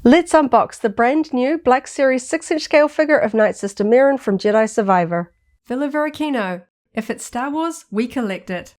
Let's unbox the brand new Black Series 6-inch scale figure of Nightsister Merrin from Jedi Survivor. Varykino. If it's Star Wars, we collect it.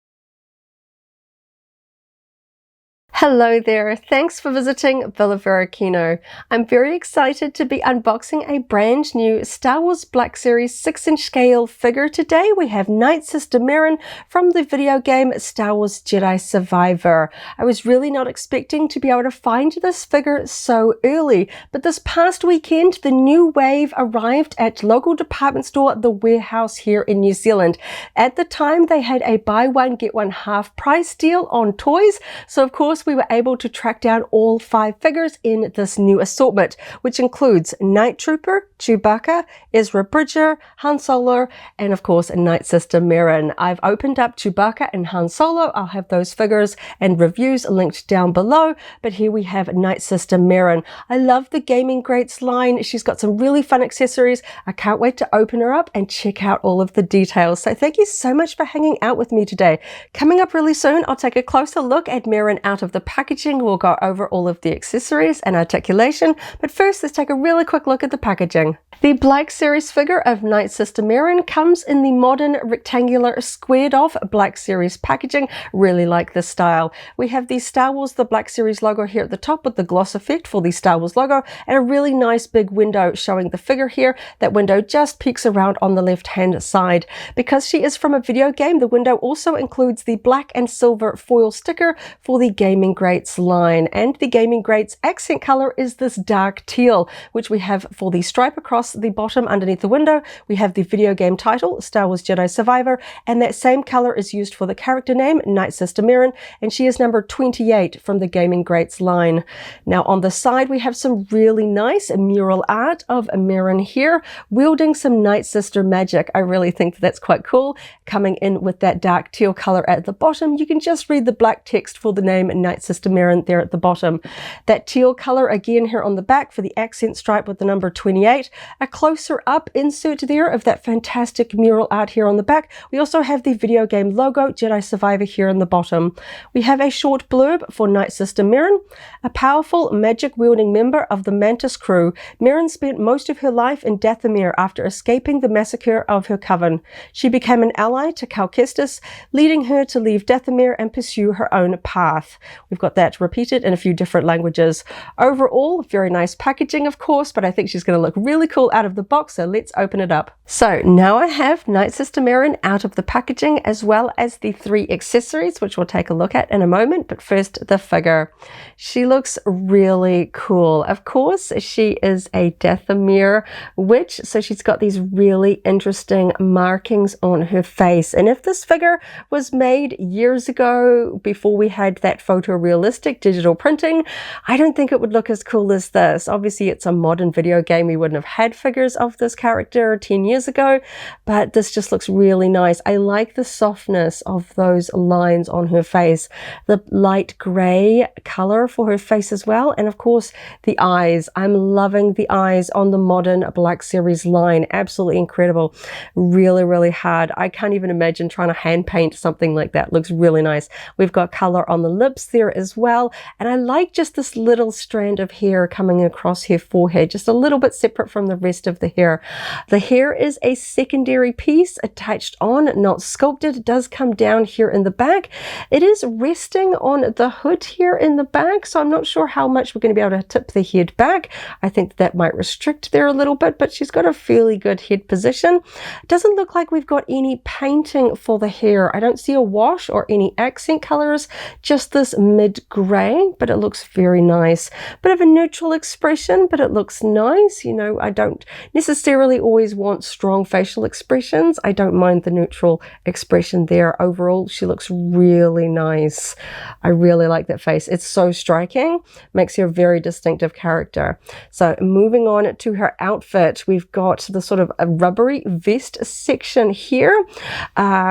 Hello there, thanks for visiting Varykino. I'm very excited to be unboxing a brand new Star Wars Black Series 6-inch scale figure today. We have Nightsister Merrin from the video game Star Wars Jedi Survivor. I was really not expecting to be able to find this figure so early, but this past weekend the new wave arrived at local department store The Warehouse here in New Zealand. At the time they had a buy one get one half price deal on toys, so of course we were able to track down all 5 figures in this new assortment, which includes Night Trooper, Chewbacca, Ezra Bridger, Han Solo, and of course Nightsister Merrin. I've opened up Chewbacca and Han Solo. I'll have those figures and reviews linked down below, but here we have Nightsister Merrin. I love the Gaming Greats line. She's got some really fun accessories. I can't wait to open her up and check out all of the details. So thank you so much for hanging out with me today. Coming up really soon, I'll take a closer look at Merrin out of the packaging. We'll go over all of the accessories and articulation, but first let's take a really quick look at the packaging. The Black Series figure of Nightsister Merrin comes in the modern rectangular squared off Black Series packaging. Really like this style. We have the Star Wars The Black Series logo here at the top with the gloss effect for the Star Wars logo and a really nice big window showing the figure here. That window just peeks around on the left hand side. Because she is from a video game, the window also includes the black and silver foil sticker for the Gaming Greats line, and the Gaming Greats accent color is this dark teal, which we have for the stripe across the bottom underneath the window. We have the video game title, Star Wars Jedi Survivor, and that same color is used for the character name, Nightsister Merrin, and she is number 28 from the Gaming Greats line. Now on the side we have some really nice mural art of Merrin here, wielding some Nightsister magic. I really think that's quite cool. Coming in with that dark teal color at the bottom, you can just read the black text for the name Nightsister Merrin there at the bottom. That teal color again here on the back for the accent stripe with the number 28. A closer up insert there of that fantastic mural art here on the back. We also have the video game logo, Jedi Survivor, here in the bottom. We have a short blurb for Nightsister Merrin. A powerful magic-wielding member of the Mantis crew, Merrin spent most of her life in Dathomir after escaping the massacre of her coven. She became an ally to Cal Kestis, leading her to leave Dathomir and pursue her own path. We've got that repeated in a few different languages. Overall, very nice packaging, of course, but I think she's going to look really cool out of the box, so let's open it up. So now I have Nightsister Merrin out of the packaging, as well as the 3 accessories, which we'll take a look at in a moment, but first the figure. She looks really cool. Of course, she is a Dathomir witch, so she's got these really interesting markings on her face, and if this figure was made years ago, before we had that photorealistic digital printing, I don't think it would look as cool as this. Obviously it's a modern video game, we wouldn't have had figures of this character 10 years ago, but this just looks really nice. I like the softness of those lines on her face, the light gray color for her face as well, and of course the eyes. I'm loving the eyes on the modern Black Series line. Absolutely incredible. Really hard. I can't even imagine trying to hand paint something like that. Looks really nice. We've got color on the lips there as well, and I like just this little strand of hair coming across her forehead, just a little bit separate from the rest of the hair. The hair is a secondary piece attached on, not sculpted. It does come down here in the back. It is resting on the hood here in the back, so I'm not sure how much we're going to be able to tip the head back. I think that might restrict there a little bit, but she's got a fairly good head position. It doesn't look like we've got any painting for the hair. I don't see a wash or any accent colors, just this mid-gray, but it looks very nice. Bit of a neutral expression, but it looks nice. You know, I don't necessarily always want strong facial expressions. I don't mind the neutral expression there. Overall, she looks really nice. I really like that face. It's so striking, makes her a very distinctive character. So moving on to her outfit, we've got the sort of a rubbery vest section here,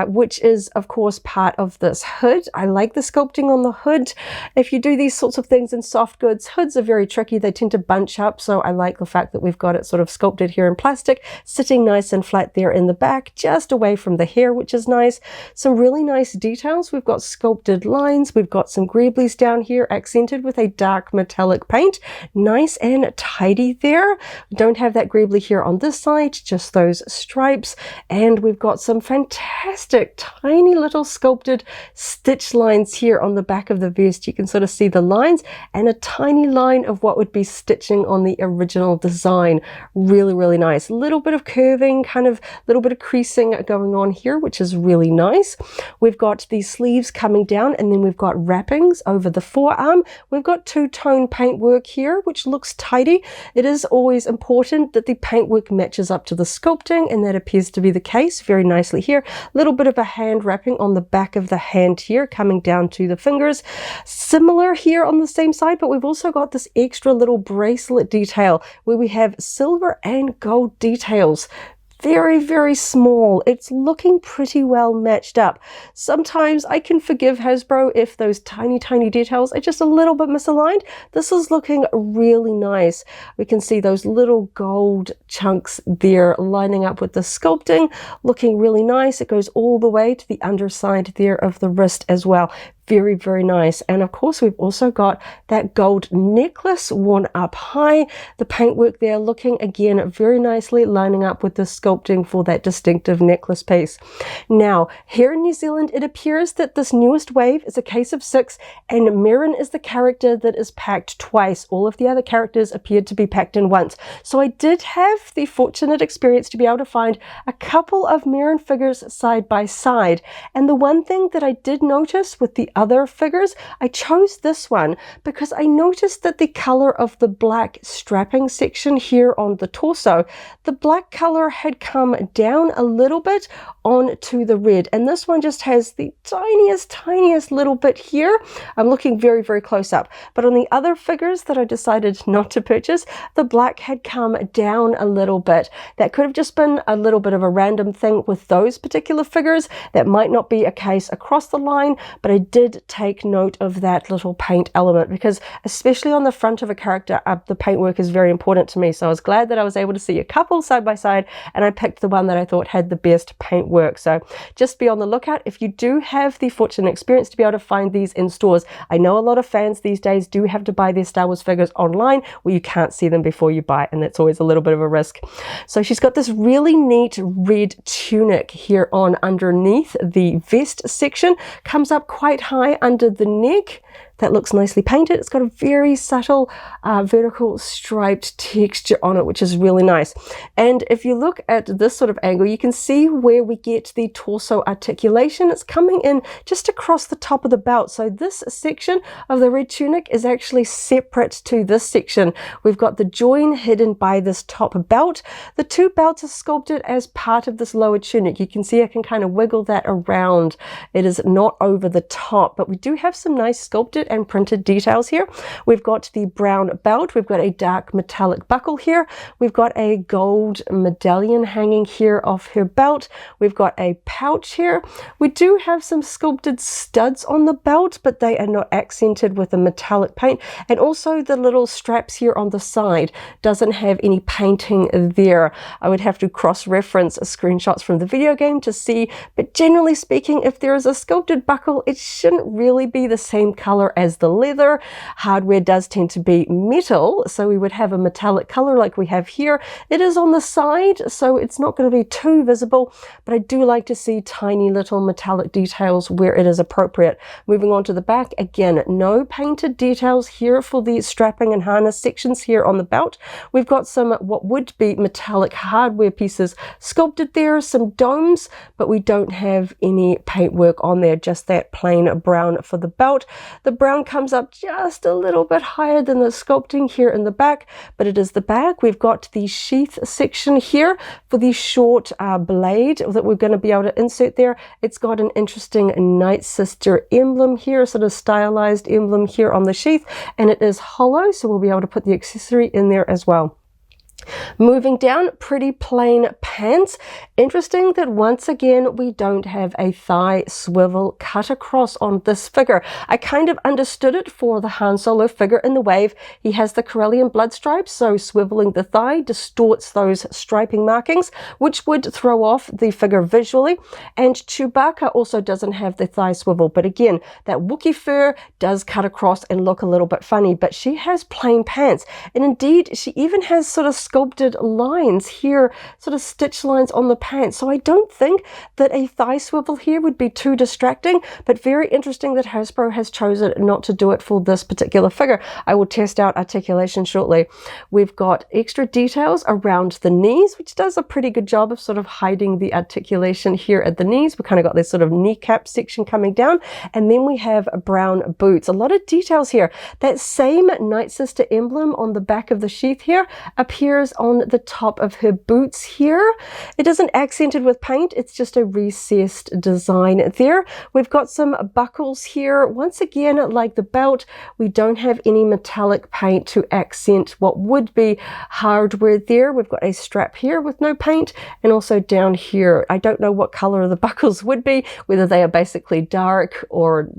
which is of course part of this hood. I like the sculpting on the hood. If you do these sorts of things in soft goods, hoods are very tricky. They tend to bunch up, so I like the fact that we've got it sort of sculpted here in plastic, sitting nice and flat there in the back, just away from the hair, which is nice. Some really nice details. We've got sculpted lines. We've got some greeblies down here, accented with a dark metallic paint. Nice and tidy there. We don't have that greebly here on this side, just those stripes. And we've got some fantastic tiny little sculpted stitch lines here on the back of the vest. You can sort of see the lines and a tiny line of what would be stitching on the original design. Really, really nice. A little bit of curving, kind of a little bit of creasing going on here, which is really nice. We've got these sleeves coming down, and then we've got wrappings over the forearm. We've got two-tone paintwork here, which looks tidy. It is always important that the paintwork matches up to the sculpting, and that appears to be the case very nicely here. A little bit of a hand wrapping on the back of the hand here, coming down to the fingers. Similar here on the same side, but we've also got this extra little bracelet detail where we have silver and gold details. Very, very small. It's looking pretty well matched up. Sometimes I can forgive Hasbro if those tiny, tiny details are just a little bit misaligned. This is looking really nice. We can see those little gold chunks there lining up with the sculpting, looking really nice. It goes all the way to the underside there of the wrist as well. Very, very nice. And of course, we've also got that gold necklace worn up high. The paintwork there looking again very nicely, lining up with the sculpting for that distinctive necklace piece. Now, here in New Zealand, it appears that this newest wave is a case of 6, and Merrin is the character that is packed twice. All of the other characters appeared to be packed in once. So I did have the fortunate experience to be able to find a couple of Merrin figures side by side. And the one thing that I did notice with the other figures, I chose this one because I noticed that the color of the black strapping section here on the torso, the black color had come down a little bit onto the red, and this one just has the tiniest little bit here. I'm looking very, very close up, but on the other figures that I decided not to purchase, the black had come down a little bit. That could have just been a little bit of a random thing with those particular figures. That might not be a case across the line, but I did take note of that little paint element because especially on the front of a character, the paintwork is very important to me. So I was glad that I was able to see a couple side by side, and I picked the one that I thought had the best paintwork. So just be on the lookout if you do have the fortunate experience to be able to find these in stores. I know a lot of fans these days do have to buy their Star Wars figures online where you can't see them before you buy, and that's always a little bit of a risk. So she's got this really neat red tunic here on underneath the vest section, comes up quite high under the neck. That looks nicely painted. It's got a very subtle vertical striped texture on it, which is really nice. And if you look at this sort of angle, you can see where we get the torso articulation. It's coming in just across the top of the belt. So this section of the red tunic is actually separate to this section. We've got the join hidden by this top belt. The two belts are sculpted as part of this lower tunic. You can see I can kind of wiggle that around. It is not over the top, but we do have some nice sculpted and printed details here. We've got the brown belt, we've got a dark metallic buckle here, we've got a gold medallion hanging here off her belt, we've got a pouch here. We do have some sculpted studs on the belt, but they are not accented with a metallic paint, and also the little straps here on the side doesn't have any painting there. I would have to cross-reference screenshots from the video game to see, but generally speaking, if there is a sculpted buckle, it shouldn't really be the same color as the leather. Hardware does tend to be metal, so we would have a metallic color like we have here. It is on the side, so it's not going to be too visible, but I do like to see tiny little metallic details where it is appropriate. Moving on to the back, again, no painted details here for the strapping and harness sections here on the belt. We've got some what would be metallic hardware pieces sculpted there, some domes, but we don't have any paintwork on there, just that plain brown for the belt. The brown comes up just a little bit higher than the sculpting here in the back, but it is the back. We've got the sheath section here for the short blade that we're going to be able to insert there. It's got an interesting Nightsister emblem here, sort of stylized emblem here on the sheath, and it is hollow, so we'll be able to put the accessory in there as well. Moving down, pretty plain pants. Interesting that once again we don't have a thigh swivel cut across on this figure. I kind of understood it for the Han Solo figure in the Wave. He has the Corellian blood stripes, so swiveling the thigh distorts those striping markings, which would throw off the figure visually. And Chewbacca also doesn't have the thigh swivel, but again, that Wookiee fur does cut across and look a little bit funny, but she has plain pants. And indeed, she even has sort of sculpted lines here, sort of stitch lines on the pants. So I don't think that a thigh swivel here would be too distracting, but very interesting that Hasbro has chosen not to do it for this particular figure. I will test out articulation shortly. We've got extra details around the knees, which does a pretty good job of sort of hiding the articulation here at the knees. We kind of got this sort of kneecap section coming down, and then we have brown boots. A lot of details here. That same Nightsister emblem on the back of the sheath here appears on the top of her boots here. It isn't accented with paint, it's just a recessed design there. We've got some buckles here. Once again, like the belt, we don't have any metallic paint to accent what would be hardware there. We've got a strap here with no paint, and also down here. I don't know what color the buckles would be, whether they are basically dark or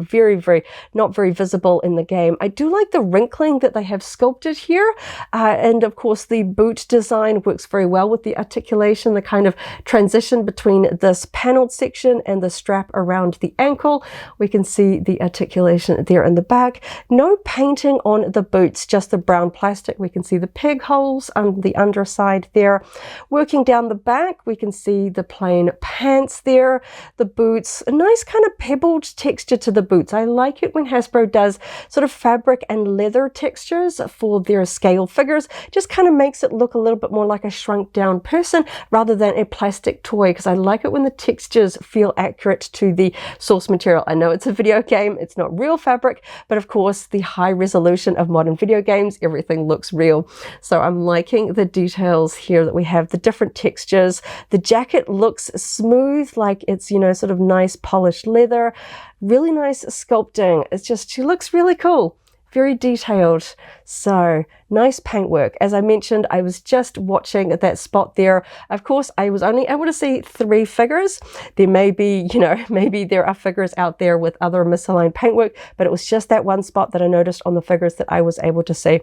not very visible in the game. I do like the wrinkling that they have sculpted here, and of course the boot design works very well with the articulation, the kind of transition between this paneled section and the strap around the ankle. We can see the articulation there in the back. No painting on the boots, just the brown plastic. We can see the peg holes on the underside there. Working down the back, we can see the plain pants there, the boots, a nice kind of pebbled texture to the boots. I like it when Hasbro does sort of fabric and leather textures for their scale figures. Just kind of makes it look a little bit more like a shrunk down person rather than a plastic toy, because I like it when the textures feel accurate to the source material. I know it's a video game, it's not real fabric, but of course the high resolution of modern video games, everything looks real. So I'm liking the details here that we have, the different textures. The jacket looks smooth, like it's, you know, sort of nice polished leather. Really nice sculpting. It's just, she looks really cool. Very detailed. So nice paintwork. As I mentioned, I was just watching at that spot there. Of course, I was only able to see 3 figures. There may be, you know, maybe there are figures out there with other misaligned paintwork, but it was just that one spot that I noticed on the figures that I was able to see.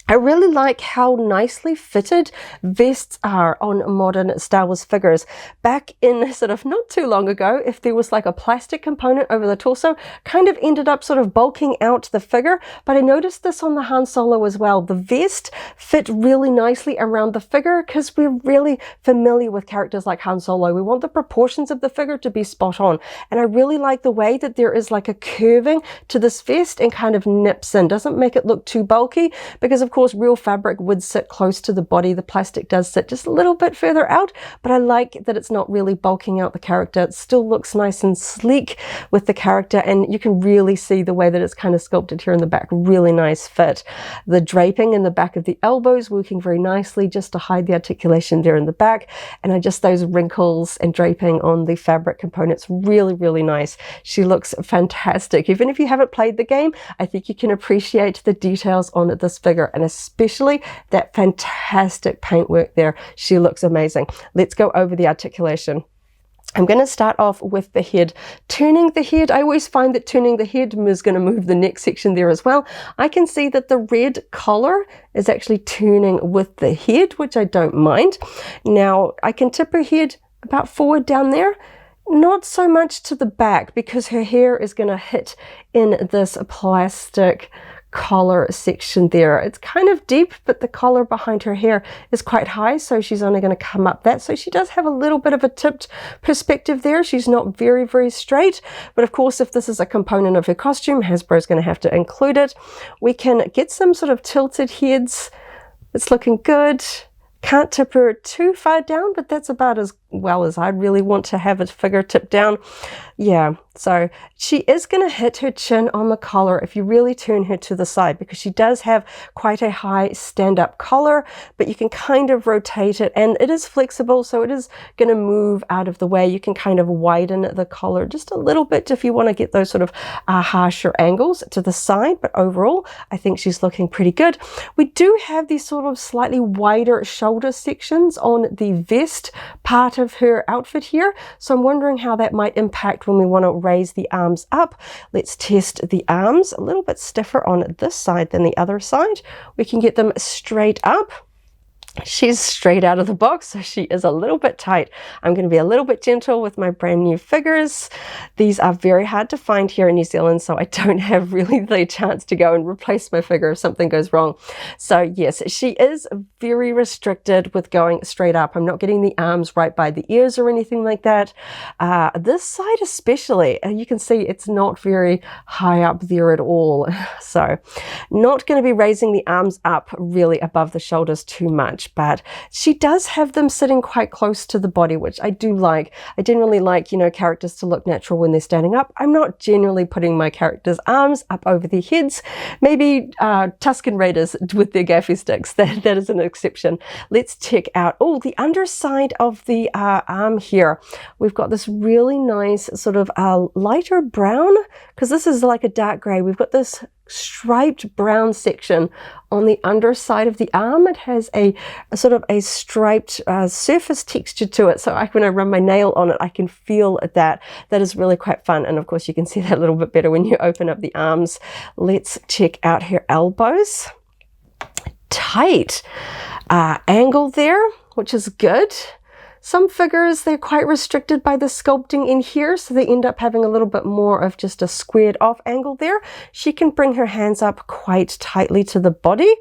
I really like how nicely fitted vests are on modern Star Wars figures. Back in sort of not too long ago, if there was like a plastic component over the torso, kind of ended up sort of bulking out the figure, but I noticed this on the Han Solo as well. The vest fit really nicely around the figure because we're really familiar with characters like Han Solo. We want the proportions of the figure to be spot on, and I really like the way that there is like a curving to this vest and kind of nips in. Doesn't make it look too bulky, because of course real fabric would sit close to the body. The plastic does sit just a little bit further out, but I like that it's not really bulking out the character. It still looks nice and sleek with the character, and you can really see the way that it's kind of sculpted here in the back. Really nice fit. The draping in the back of the elbows working very nicely just to hide the articulation there in the back, and just those wrinkles and draping on the fabric components, really nice. She looks fantastic. Even if you haven't played the game, I think you can appreciate the details on this figure, and especially that fantastic paintwork there. She looks amazing. Let's go over the articulation. I'm going to start off with the head. Turning the head, I always find that turning the head is going to move the neck section there as well. I can see that the red collar is actually turning with the head, which I don't mind. Now, I can tip her head about forward down there. Not so much to the back, because her hair is going to hit in this plastic collar section there. It's kind of deep, but the collar behind her hair is quite high, so she's only going to come up that. So she does have a little bit of a tipped perspective there. She's not very straight, but of course if this is a component of her costume, Hasbro's going to have to include it. We can get some sort of tilted heads. It's looking good. Can't tip her too far down, but that's about as well as I'd really want to have a figure tip down. Yeah, so she is going to hit her chin on the collar if you really turn her to the side, because she does have quite a high stand-up collar, but you can kind of rotate it, and it is flexible, so it is going to move out of the way. You can kind of widen the collar just a little bit if you want to get those sort of harsher angles to the side, but overall I think she's looking pretty good. We do have these sort of slightly wider shoulder sections on the vest part of her outfit here, so I'm wondering how that might impact when we want to raise the arms up. Let's test the arms. A little bit stiffer on this side than the other side. We can get them straight up. She's straight out of the box, so she is a little bit tight. I'm going to be a little bit gentle with my brand new figures. These are very hard to find here in New Zealand, so I don't have really the chance to go and replace my figure if something goes wrong. So yes, she is very restricted with going straight up. I'm not getting the arms right by the ears or anything like that. This side especially, you can see it's not very high up there at all. So not going to be raising the arms up really above the shoulders too much. But she does have them sitting quite close to the body, which I do like. I generally like, you know, characters to look natural when they're standing up. I'm not generally putting my characters' arms up over their heads. Maybe Tusken Raiders with their gaffy sticks. That is an exception. Let's check out, the underside of the arm here. We've got this really nice sort of lighter brown, because this is like a dark grey. We've got this striped brown section on the underside of the arm. It has a sort of a striped surface texture to it, so when I run my nail on it I can feel that. That is really quite fun, and of course you can see that a little bit better when you open up the arms. Let's check out her elbows. Tight angle there, which is good. Some figures, they're quite restricted by the sculpting in here, so they end up having a little bit more of just a squared off angle there. She can bring her hands up quite tightly to the body.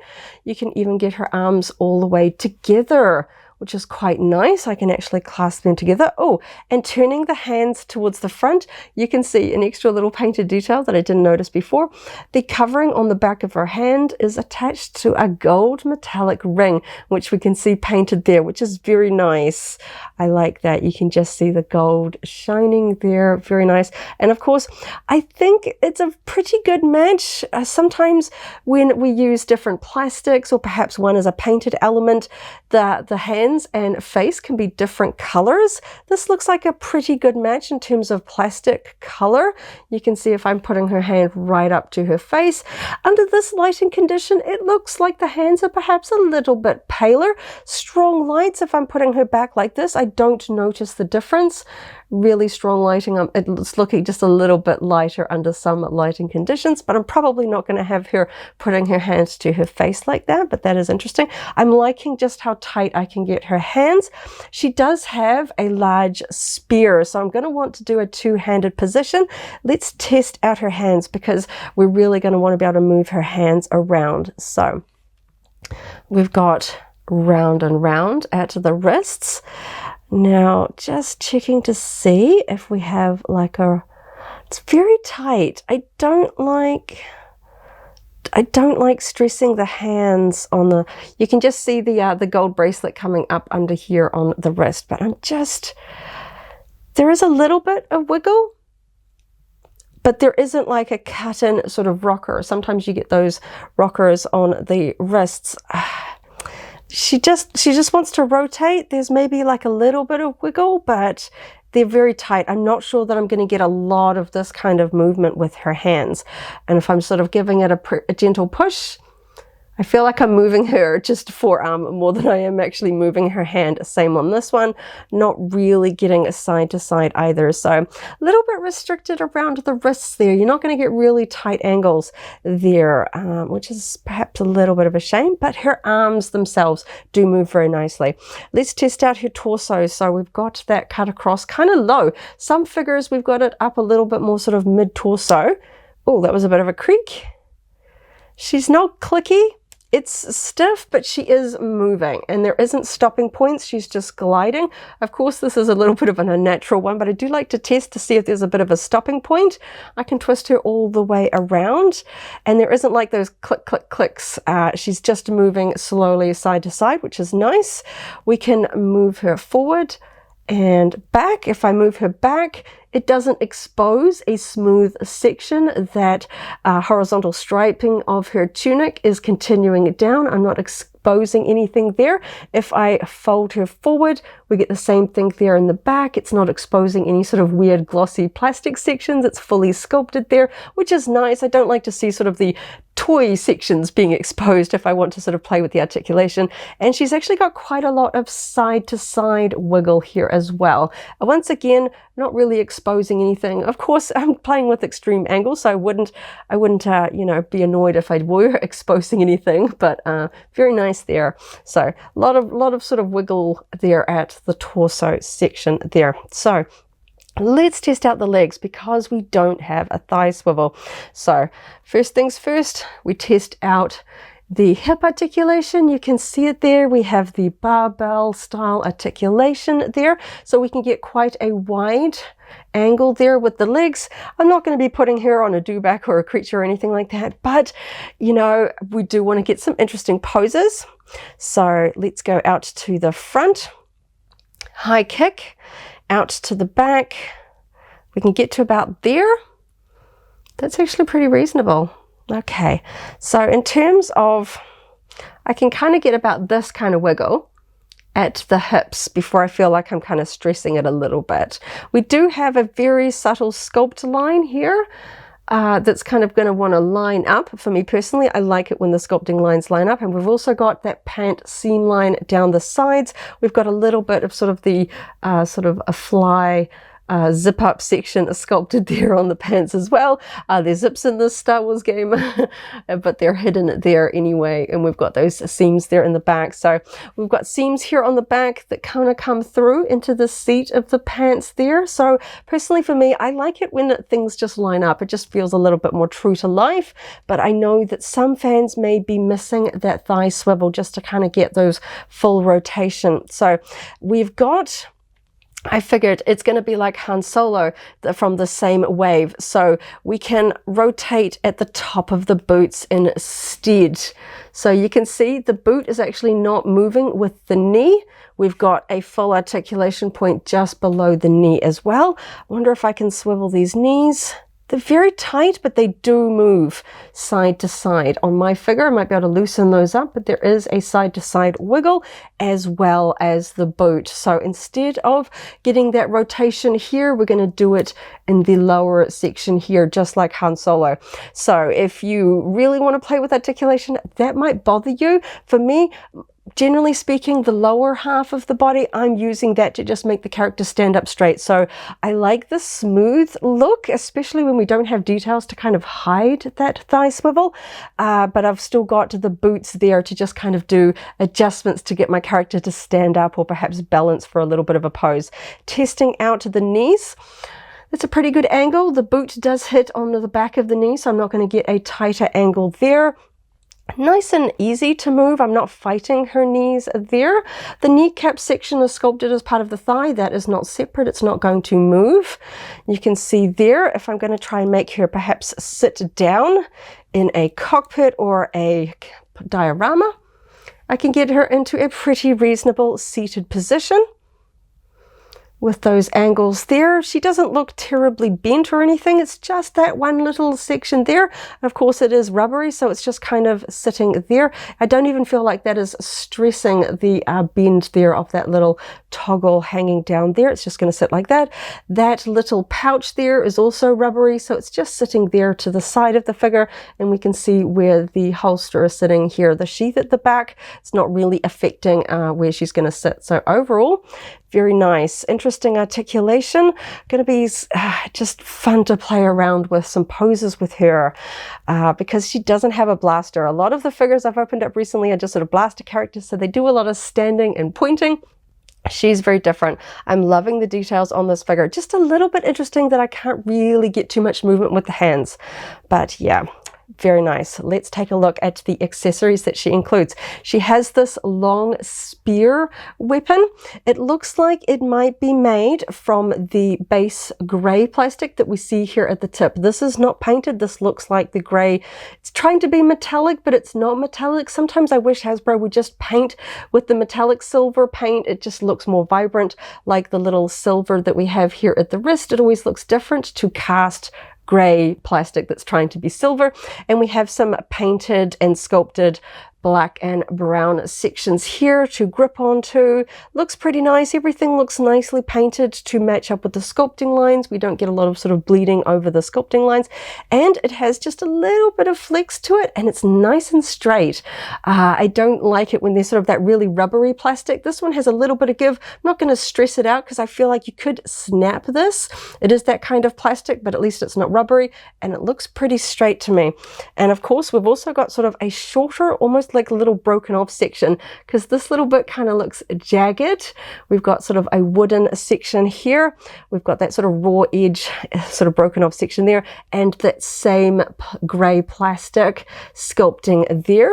You can even get her arms all the way together, which is quite nice. I can actually clasp them together. Oh, and turning the hands towards the front, you can see an extra little painted detail that I didn't notice before. The covering on the back of her hand is attached to a gold metallic ring, which we can see painted there, which is very nice. I like that. You can just see the gold shining there. Very nice. And of course, I think it's a pretty good match. Sometimes when we use different plastics, or perhaps one is a painted element, the hands and face can be different colors. This looks like a pretty good match in terms of plastic color. You can see if I'm putting her hand right up to her face. Under this lighting condition, it looks like the hands are perhaps a little bit paler. Strong lights, if I'm putting her back like this, I don't notice the difference. Really strong lighting, it's looking just a little bit lighter under some lighting conditions, but I'm probably not going to have her putting her hands to her face like that, but that is interesting. I'm liking just how tight I can get her hands. She does have a large spear, so I'm going to want to do a two-handed position. Let's test out her hands, because we're really going to want to be able to move her hands around. So we've got round and round at the wrists. Now, just checking to see if we have like it's very tight. I don't like stressing the hands on the, you can just see the gold bracelet coming up under here on the wrist, but there is a little bit of wiggle, but there isn't like a cut-in sort of rocker. Sometimes you get those rockers on the wrists. She just wants to rotate. There's maybe like a little bit of wiggle, but they're very tight. I'm not sure that I'm going to get a lot of this kind of movement with her hands. And if I'm sort of giving it a gentle push, I feel like I'm moving her just forearm more than I am actually moving her hand. Same on this one, not really getting a side to side either. So a little bit restricted around the wrists there. You're not going to get really tight angles there, which is perhaps a little bit of a shame, but her arms themselves do move very nicely. Let's test out her torso. So we've got that cut across kind of low. Some figures we've got it up a little bit more sort of mid-torso. Oh, that was a bit of a creak. She's not clicky. It's stiff, but she is moving, and there isn't stopping points. She's just gliding. Of course, this is a little bit of an unnatural one, but I do like to test to see if there's a bit of a stopping point. I can twist her all the way around, and there isn't like those click, click, clicks. She's just moving slowly side to side, which is nice. We can move her forward and back. If I move her back, it doesn't expose a smooth section. That horizontal striping of her tunic is continuing down. I'm not exposing anything there. If I fold her forward, we get the same thing there in the back. It's not exposing any sort of weird glossy plastic sections. It's fully sculpted there, which is nice. I don't like to see sort of the toy sections being exposed if I want to sort of play with the articulation. And she's actually got quite a lot of side to side wiggle here as well. Once again, not really exposing anything. Of course, I'm playing with extreme angles, so I wouldn't you know, be annoyed if I were exposing anything, but very nice there. So a lot of sort of wiggle there at the torso section there. So let's test out the legs, because we don't have a thigh swivel. So first things first, we test out the hip articulation. You can see it there. We have the barbell style articulation there, so we can get quite a wide angle there with the legs. I'm not going to be putting her on a dewback or a creature or anything like that, but you know, we do want to get some interesting poses. So let's go out to the front, high kick, out to the back. We can get to about there. That's actually pretty reasonable. Okay, so in terms of, I can kind of get about this kind of wiggle at the hips before I feel like I'm kind of stressing it a little bit. We do have a very subtle sculpt line here that's kind of going to want to line up. For me personally, I like it when the sculpting lines line up. And we've also got that pant seam line down the sides. We've got a little bit of sort of the sort of a fly zip up section sculpted there on the pants as well. There's zips in this Star Wars game, but they're hidden there anyway. And we've got those seams there in the back. So we've got seams here on the back that kind of come through into the seat of the pants there. So personally for me, I like it when things just line up. It just feels a little bit more true to life. But I know that some fans may be missing that thigh swivel just to kind of get those full rotation. So we've got, I figured it's going to be like Han Solo from the same wave. So we can rotate at the top of the boots instead. So you can see the boot is actually not moving with the knee. We've got a full articulation point just below the knee as well. I wonder if I can swivel these knees. They're very tight, but they do move side to side. On my figure, I might be able to loosen those up, but there is a side to side wiggle as well as the boot. So instead of getting that rotation here, we're going to do it in the lower section here, just like Han Solo. So if you really want to play with articulation, that might bother you. For me, generally speaking, the lower half of the body, I'm using that to just make the character stand up straight. So I like the smooth look, especially when we don't have details to kind of hide that thigh swivel. But I've still got the boots there to just kind of do adjustments to get my character to stand up or perhaps balance for a little bit of a pose. Testing out the knees. That's a pretty good angle. The boot does hit onto the back of the knee, so I'm not going to get a tighter angle there. Nice and easy to move. I'm not fighting her knees there. The kneecap section is sculpted as part of the thigh. That is not separate. It's not going to move. You can see there, if I'm going to try and make her perhaps sit down in a cockpit or a diorama, I can get her into a pretty reasonable seated position. With those angles there, she doesn't look terribly bent or anything. It's just that one little section there. And of course, it is rubbery, so it's just kind of sitting there. I don't even feel like that is stressing the bend there of that little toggle hanging down there. It's just going to sit like that. That little pouch there is also rubbery, so it's just sitting there to the side of the figure, and we can see where the holster is sitting here. The sheath at the back, it's not really affecting where she's going to sit. So overall, very nice. Interesting articulation. Going to be just fun to play around with some poses with her because she doesn't have a blaster. A lot of the figures I've opened up recently are just sort of blaster characters, so they do a lot of standing and pointing. She's very different. I'm loving the details on this figure. Just a little bit interesting that I can't really get too much movement with the hands. But yeah, Very nice. Let's take a look at the accessories that she includes. She has this long spear weapon. It looks like it might be made from the base gray plastic that we see here at the tip. This is not painted. This looks like the gray. It's trying to be metallic, but it's not metallic. Sometimes I wish Hasbro would just paint with the metallic silver paint. It just looks more vibrant, like the little silver that we have here at the wrist. It always looks different to cast gray plastic that's trying to be silver. And we have some painted and sculpted black and brown sections here to grip onto. Looks pretty nice. Everything looks nicely painted to match up with the sculpting lines. We don't get a lot of sort of bleeding over the sculpting lines, and it has just a little bit of flex to it, and it's nice and straight. I don't like it when there's sort of that really rubbery plastic. This one has a little bit of give. I'm not going to stress it out because I feel like you could snap this. It is that kind of plastic, but at least it's not rubbery, and it looks pretty straight to me. And of course, we've also got sort of a shorter, almost like a little broken off section, because this little bit kind of looks jagged. We've got sort of a wooden section here. We've got that sort of raw edge, sort of broken off section there, and that same gray plastic sculpting there.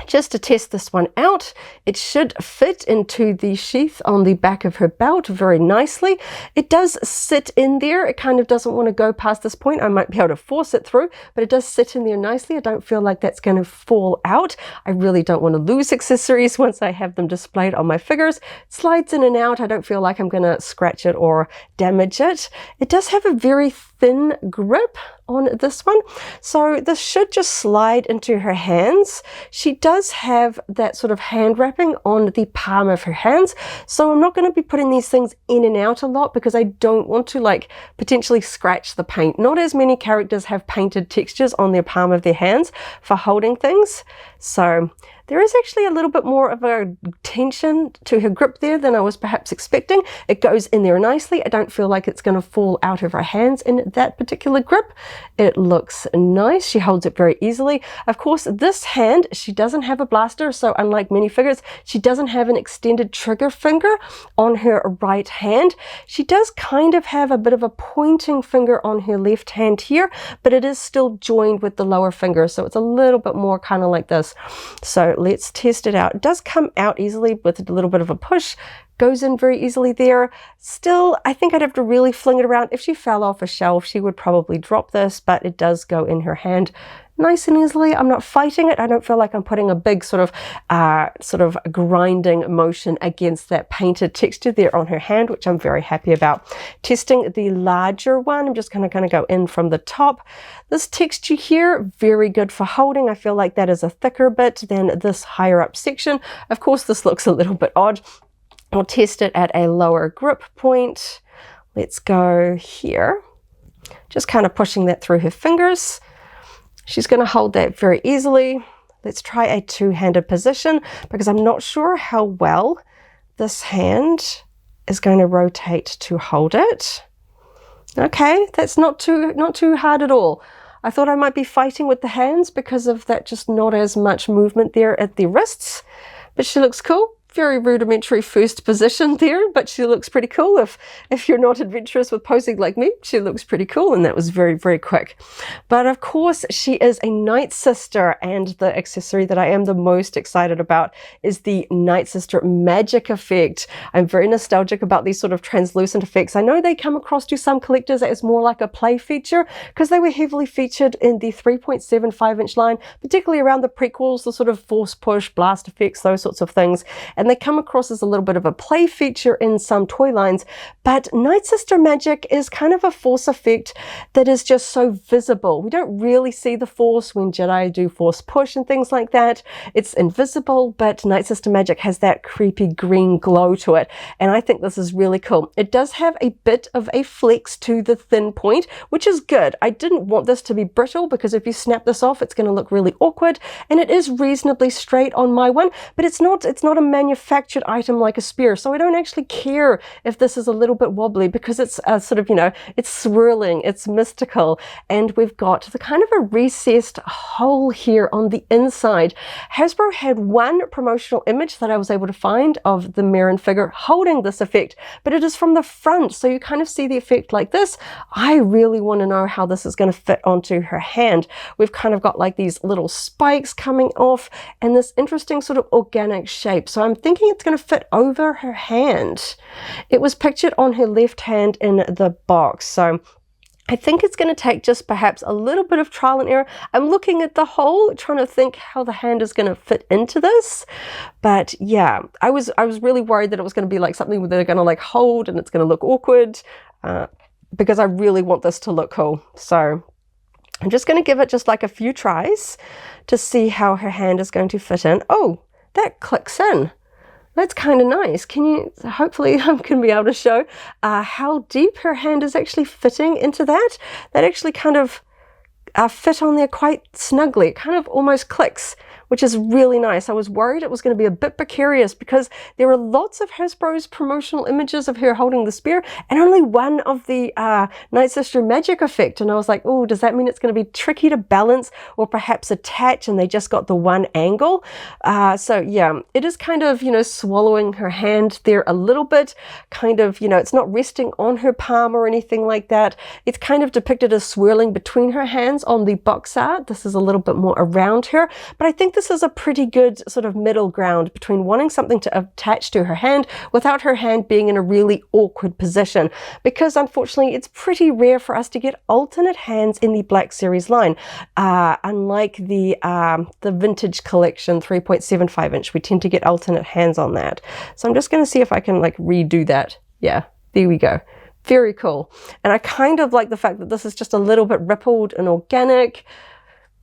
Just to test this one out, it should fit into the sheath on the back of her belt very nicely. It does sit in there. It kind of doesn't want to go past this point. I might be able to force it through, but it does sit in there nicely. I don't feel like that's going to fall out. I really don't want to lose accessories once I have them displayed on my figures. It slides in and out. I don't feel like I'm going to scratch it or damage it. It does have a very thin grip on this one, so this should just slide into her hands. She does have that sort of hand wrapping on the palm of her hands, so I'm not going to be putting these things in and out a lot because I don't want to like potentially scratch the paint. Not as many characters have painted textures on their palm of their hands for holding things, so there is actually a little bit more of a tension to her grip there than I was perhaps expecting. It goes in there nicely. I don't feel like it's going to fall out of her hands in that particular grip. It looks nice. She holds it very easily. Of course, this hand, she doesn't have a blaster, so unlike many figures, she doesn't have an extended trigger finger on her right hand. She does kind of have a bit of a pointing finger on her left hand here, but it is still joined with the lower finger, so it's a little bit more kind of like this. So let's test it out. It does come out easily with a little bit of a push. Goes in very easily there. Still, I think I'd have to really fling it around. If she fell off a shelf, she would probably drop this, but it does go in her hand nice and easily. I'm not fighting it. I don't feel like I'm putting a big sort of grinding motion against that painted texture there on her hand, which I'm very happy about. Testing the larger one, I'm just going to kind of go in from the top. This texture here, very good for holding. I feel like that is a thicker bit than this higher up section. Of course, this looks a little bit odd. I'll test it at a lower grip point. Let's go here. Just kind of pushing that through her fingers. She's going to hold that very easily. Let's try a two-handed position because I'm not sure how well this hand is going to rotate to hold it. Okay, that's not too hard at all. I thought I might be fighting with the hands because of that just not as much movement there at the wrists, but she looks cool. Very rudimentary first position there, but she looks pretty cool. If you're not adventurous with posing like me, she looks pretty cool, and that was very, very quick. But of course, she is a Nightsister, and the accessory that I am the most excited about is the Nightsister magic effect. I'm very nostalgic about these sort of translucent effects. I know they come across to some collectors as more like a play feature because they were heavily featured in the 3.75-inch line, particularly around the prequels, the sort of force push, blast effects, those sorts of things. And they come across as a little bit of a play feature in some toy lines, but Nightsister magic is kind of a force effect that is just so visible. We don't really see the force when Jedi do force push and things like that. It's invisible, but Nightsister magic has that creepy green glow to it, and I think this is really cool. It does have a bit of a flex to the thin point, which is good. I didn't want this to be brittle because if you snap this off, it's going to look really awkward, and it is reasonably straight on my one, but it's not a manufactured manufactured item like a spear. So I don't actually care if this is a little bit wobbly because it's sort of, you know, it's swirling, it's mystical. And we've got the kind of a recessed hole here on the inside. Hasbro had one promotional image that I was able to find of the Merrin figure holding this effect, but it is from the front. So you kind of see the effect like this. I really want to know how this is going to fit onto her hand. We've kind of got like these little spikes coming off and this interesting sort of organic shape. So I'm thinking it's going to fit over her hand. It was pictured on her left hand in the box. So I think it's going to take just perhaps a little bit of trial and error. I'm looking at the hole, trying to think how the hand is going to fit into this. But yeah, I was really worried that it was going to be like something where they're going to like hold and it's going to look awkward because I really want this to look cool. So I'm just going to give it just like a few tries to see how her hand is going to fit in. Oh, that clicks in. That's kind of nice. Can you, hopefully I'm going to be able to show how deep her hand is actually fitting into that. That actually kind of fit on there quite snugly. It kind of almost clicks, which is really nice. I was worried it was going to be a bit precarious because there are lots of Hasbro's promotional images of her holding the spear and only one of the Nightsister magic effect. And I was like, oh, does that mean it's going to be tricky to balance or perhaps attach and they just got the one angle? So yeah, it is kind of, you know, swallowing her hand there a little bit, kind of, you know, it's not resting on her palm or anything like that. It's kind of depicted as swirling between her hands on the box art. This is a little bit more around her, but I think this is a pretty good sort of middle ground between wanting something to attach to her hand without her hand being in a really awkward position, because unfortunately it's pretty rare for us to get alternate hands in the Black Series line. Unlike the vintage collection 3.75 inch, we tend to get alternate hands on that. So I'm just going to see if I can like redo that. Yeah, there we go. Very cool. And I kind of like the fact that this is just a little bit rippled and organic.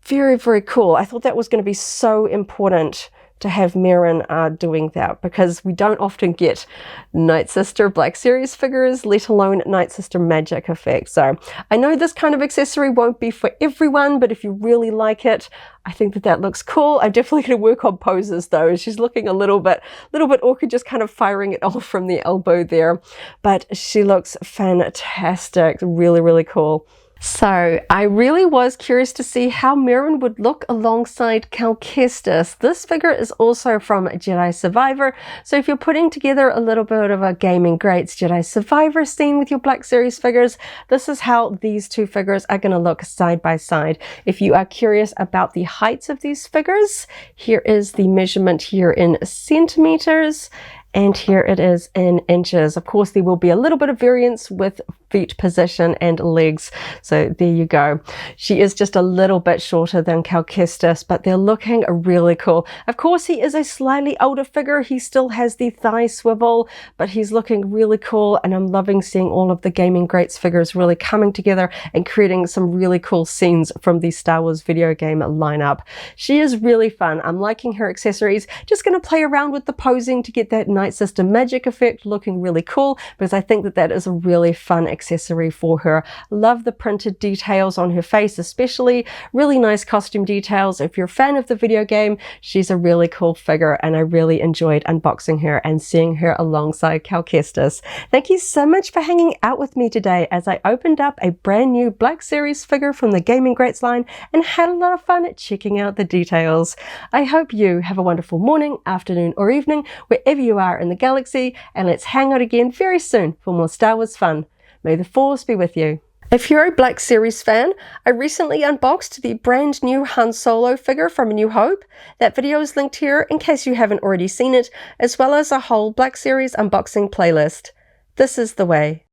Very, very cool. I thought that was going to be so important to have Merrin doing that because we don't often get Nightsister Black Series figures, let alone Nightsister Magic Effect. So I know this kind of accessory won't be for everyone, but if you really like it, I think that that looks cool. I'm definitely going to work on poses though. She's looking a little bit awkward, just kind of firing it off from the elbow there, but she looks fantastic. Really, really cool. So I really was curious to see how Merrin would look alongside Cal Kestis. This figure is also from Jedi Survivor. So if you're putting together a little bit of a Gaming Greats Jedi Survivor scene with your Black Series figures, this is how these two figures are going to look side by side. If you are curious about the heights of these figures, here is the measurement here in centimeters. And here it is in inches. Of course, there will be a little bit of variance with feet position and legs. So there you go. She is just a little bit shorter than Cal Kestis, but they're looking really cool. Of course, he is a slightly older figure. He still has the thigh swivel, but he's looking really cool. And I'm loving seeing all of the Gaming Greats figures really coming together and creating some really cool scenes from the Star Wars video game lineup. She is really fun. I'm liking her accessories. Just going to play around with the posing to get that Nightsister magic effect looking really cool, because I think that that is a really fun accessory for her. Love the printed details on her face, especially really nice costume details. If you're a fan of the video game, she's a really cool figure, and I really enjoyed unboxing her and seeing her alongside Cal Kestis. Thank you so much for hanging out with me today as I opened up a brand new Black Series figure from the Gaming Greats line and had a lot of fun checking out the details. I hope you have a wonderful morning, afternoon, or evening wherever you are in the galaxy, and let's hang out again very soon for more Star Wars fun. May the Force be with you. If you're a Black Series fan, I recently unboxed the brand new Han Solo figure from A New Hope. That video is linked here in case you haven't already seen it, as well as a whole Black Series unboxing playlist. This is the way.